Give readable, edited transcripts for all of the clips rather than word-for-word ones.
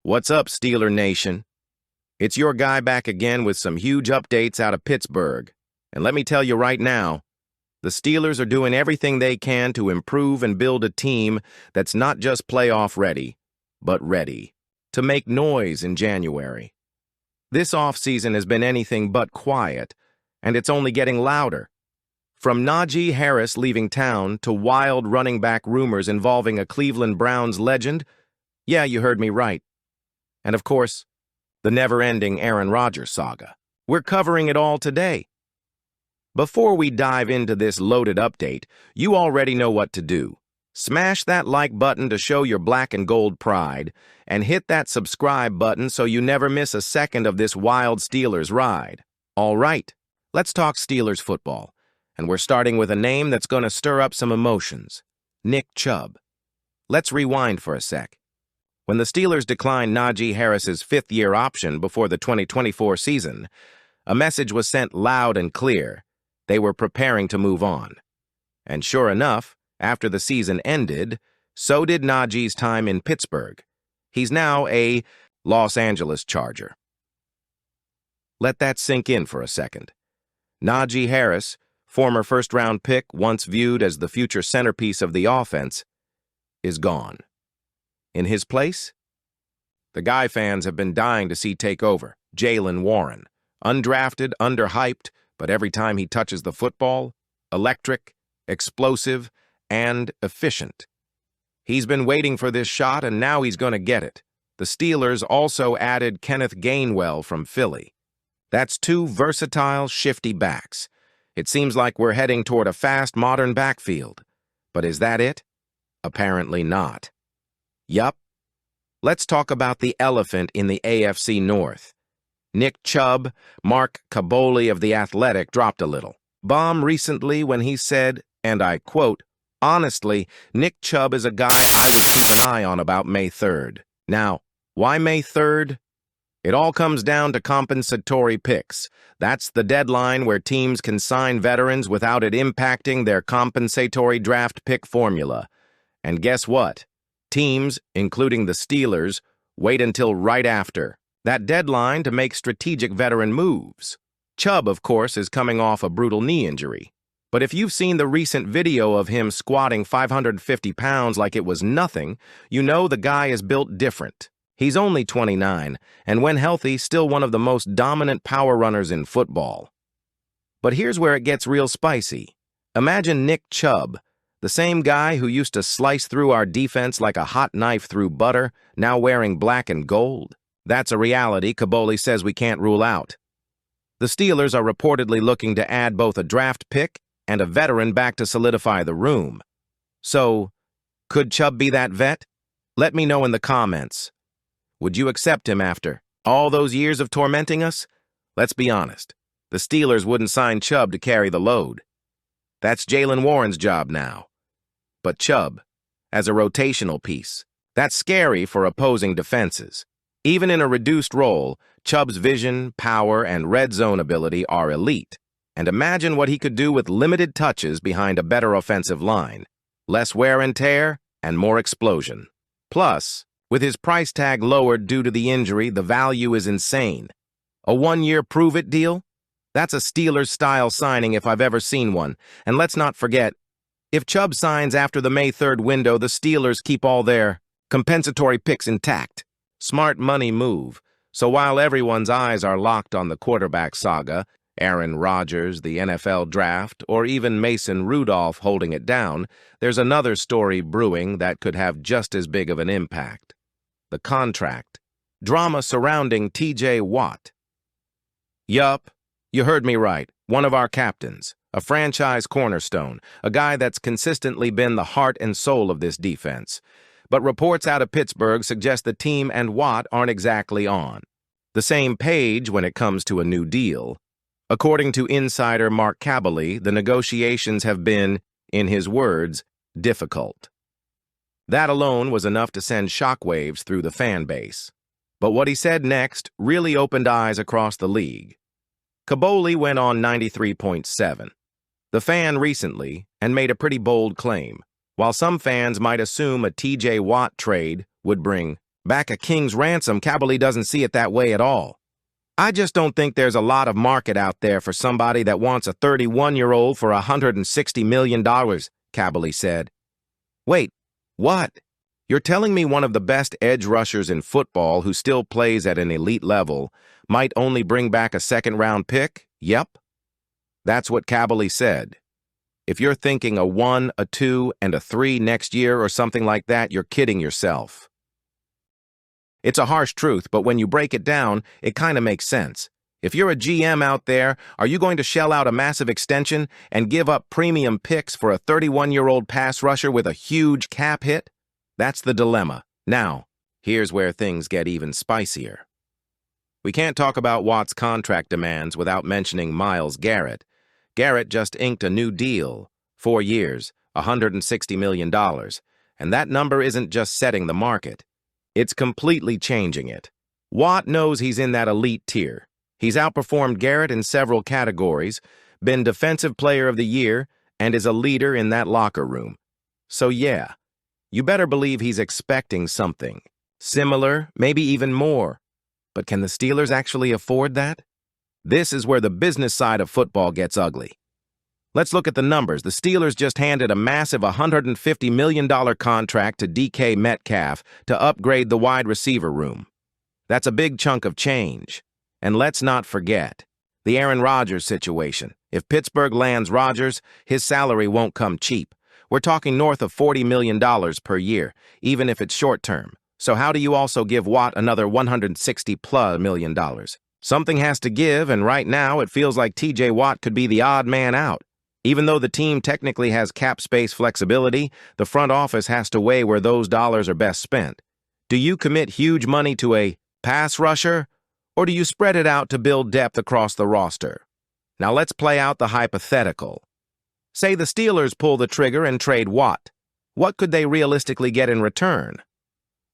What's up, Steeler Nation? It's your guy back again with some huge updates out of Pittsburgh. And let me tell you right now, the Steelers are doing everything they can to improve and build a team that's not just playoff ready, but ready to make noise in January. This offseason has been anything but quiet, and it's only getting louder. From Najee Harris leaving town to wild running back rumors involving a Cleveland Browns legend, yeah, you heard me right. And of course, the never-ending Aaron Rodgers saga. We're covering it all today. Before we dive into this loaded update, you already know what to do. Smash that like button to show your black and gold pride, and hit that subscribe button so you never miss a second of this wild Steelers ride. All right, let's talk Steelers football. And we're starting with a name that's going to stir up some emotions. Nick Chubb. Let's rewind for a sec. When the Steelers declined Najee Harris's fifth-year option before the 2024 season, a message was sent loud and clear. They were preparing to move on. And sure enough, after the season ended, so did Najee's time in Pittsburgh. He's now a Los Angeles Charger. Let that sink in for a second. Najee Harris, former first-round pick once viewed as the future centerpiece of the offense, is gone. In his place, the guy fans have been dying to see take over, Jaylen Warren. Undrafted, underhyped, but every time he touches the football, electric, explosive, and efficient. He's been waiting for this shot, and now he's going to get it. The Steelers also added Kenneth Gainwell from Philly. That's two versatile, shifty backs. It seems like we're heading toward a fast, modern backfield. But is that it? Apparently not. Yup. Let's talk about the elephant in the AFC North. Nick Chubb, Mark Kaboly of The Athletic, dropped a little bomb recently when he said, and I quote, "Honestly, Nick Chubb is a guy I would keep an eye on about May 3rd. Now, why May 3rd? It all comes down to compensatory picks. That's the deadline where teams can sign veterans without it impacting their compensatory draft pick formula. And guess what? Teams, including the Steelers, wait until right after that deadline to make strategic veteran moves. Chubb, of course, is coming off a brutal knee injury. But if you've seen the recent video of him squatting 550 pounds like it was nothing, you know the guy is built different. He's only 29, and when healthy, still one of the most dominant power runners in football. But here's where it gets real spicy. Imagine Nick Chubb, the same guy who used to slice through our defense like a hot knife through butter, now wearing black and gold. That's a reality Kaboly says we can't rule out. The Steelers are reportedly looking to add both a draft pick and a veteran back to solidify the room. So, could Chubb be that vet? Let me know in the comments. Would you accept him after all those years of tormenting us? Let's be honest. The Steelers wouldn't sign Chubb to carry the load. That's Jaylen Warren's job now. But Chubb, as a rotational piece, that's scary for opposing defenses. Even in a reduced role, Chubb's vision, power, and red zone ability are elite. And imagine what he could do with limited touches behind a better offensive line. Less wear and tear, and more explosion. Plus, with his price tag lowered due to the injury, the value is insane. A one-year prove-it deal? That's a Steelers-style signing if I've ever seen one. And let's not forget, if Chubb signs after the May 3rd window, the Steelers keep all their compensatory picks intact. Smart money move. So while everyone's eyes are locked on the quarterback saga, Aaron Rodgers, the NFL draft, or even Mason Rudolph holding it down, there's another story brewing that could have just as big of an impact. The contract. Drama surrounding TJ Watt. Yup, you heard me right. One of our captains. A franchise cornerstone. A guy that's consistently been the heart and soul of this defense. But reports out of Pittsburgh suggest the team and Watt aren't exactly on the same page when it comes to a new deal. According to insider Mark Kaboly, the negotiations have been, in his words, difficult. That alone was enough to send shockwaves through the fan base. But what he said next really opened eyes across the league. Kaboly went on 93.7. The fan recently, and made a pretty bold claim. While some fans might assume a TJ Watt trade would bring Back a king's ransom, Kaberle doesn't see it that way at all. I just don't think there's a lot of market out there for somebody that wants a 31-year-old for $160 million, Kaberle said. Wait, what? You're telling me one of the best edge rushers in football who still plays at an elite level might only bring back a second-round pick? Yep. That's what Kaberle said. If you're thinking a 1, a 2, and a 3 next year or something like that, you're kidding yourself. It's a harsh truth, but when you break it down, it kind of makes sense. If you're a GM out there, are you going to shell out a massive extension and give up premium picks for a 31-year-old pass rusher with a huge cap hit? That's the dilemma. Now, here's where things get even spicier. We can't talk about Watt's contract demands without mentioning Myles Garrett. Garrett just inked a new deal, 4 years, $160 million, and that number isn't just setting the market. It's completely changing it. Watt knows he's in that elite tier. He's outperformed Garrett in several categories, been Defensive Player of the Year, and is a leader in that locker room. So yeah, you better believe he's expecting something. Similar, maybe even more. But can the Steelers actually afford that? This is where the business side of football gets ugly. Let's look at the numbers. The Steelers just handed a massive $150 million contract to DK Metcalf to upgrade the wide receiver room. That's a big chunk of change. And let's not forget the Aaron Rodgers situation. If Pittsburgh lands Rodgers, his salary won't come cheap. We're talking north of $40 million per year, even if it's short-term. So how do you also give Watt another $160+ million? Something has to give, and right now it feels like TJ Watt could be the odd man out. Even though the team technically has cap space flexibility, the front office has to weigh where those dollars are best spent. Do you commit huge money to a pass rusher, or do you spread it out to build depth across the roster? Now let's play out the hypothetical. Say the Steelers pull the trigger and trade Watt. What could they realistically get in return?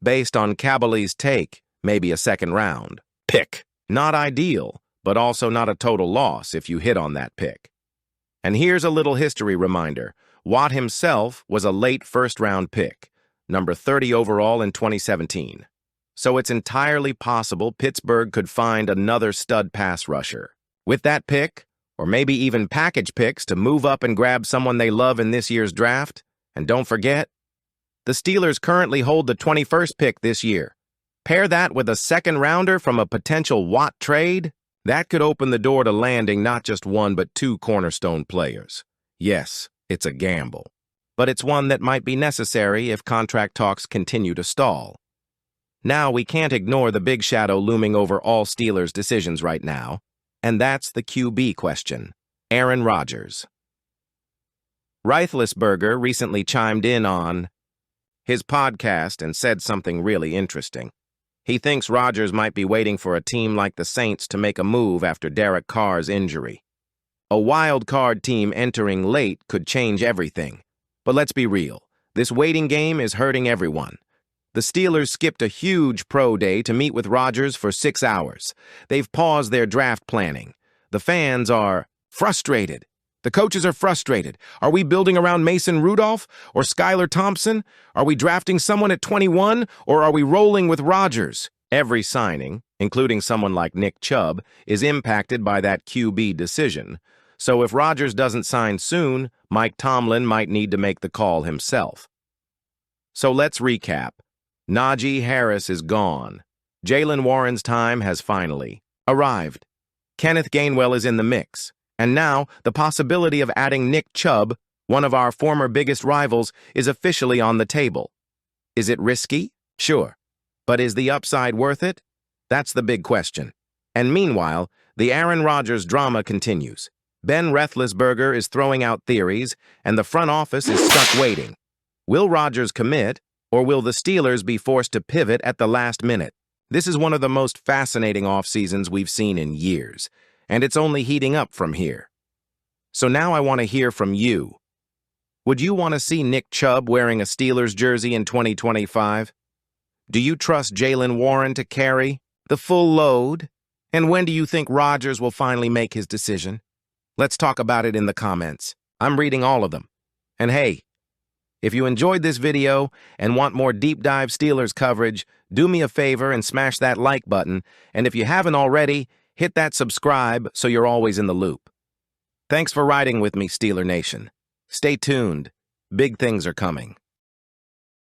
Based on Kaberle's take, maybe a second-round pick. Not ideal, but also not a total loss if you hit on that pick. And here's a little history reminder. Watt himself was a late first-round pick, number 30 overall in 2017. So it's entirely possible Pittsburgh could find another stud pass rusher. With that pick, or maybe even package picks to move up and grab someone they love in this year's draft. And don't forget, the Steelers currently hold the 21st pick this year. Pair that with a second-rounder from a potential Watt trade. That could open the door to landing not just one but 2 cornerstone players. Yes, it's a gamble, but it's one that might be necessary if contract talks continue to stall. Now, we can't ignore the big shadow looming over all Steelers decisions right now, and that's the QB question, Aaron Rodgers. Reithlisberger recently chimed in on his podcast and said something really interesting. He thinks Rodgers might be waiting for a team like the Saints to make a move after Derek Carr's injury. A wild card team entering late could change everything. But let's be real, this waiting game is hurting everyone. The Steelers skipped a huge pro day to meet with Rodgers for 6 hours. They've paused their draft planning. The fans are frustrated. The coaches are frustrated. Are we building around Mason Rudolph or Skylar Thompson? Are we drafting someone at 21 or are we rolling with Rodgers? Every signing, including someone like Nick Chubb, is impacted by that QB decision. So if Rodgers doesn't sign soon, Mike Tomlin might need to make the call himself. So let's recap. Najee Harris is gone. Jaylen Warren's time has finally arrived. Kenneth Gainwell is in the mix. And now, the possibility of adding Nick Chubb, one of our former biggest rivals, is officially on the table. Is it risky? Sure. But is the upside worth it? That's the big question. And meanwhile, the Aaron Rodgers drama continues. Ben Roethlisberger is throwing out theories, and the front office is stuck waiting. Will Rodgers commit, or will the Steelers be forced to pivot at the last minute? This is one of the most fascinating off-seasons we've seen in years. And it's only heating up from here. So now I want to hear from you. Would you want to see Nick Chubb wearing a Steelers jersey in 2025? Do you trust Jaylen Warren to carry the full load? And when do you think Rodgers will finally make his decision? Let's talk about it in the comments. I'm reading all of them. And hey, If you enjoyed this video and want more deep dive Steelers coverage, do me a favor and smash that like button. And if you haven't already, hit that subscribe so you're always in the loop. Thanks for riding with me, Steeler Nation. Stay tuned. Big things are coming.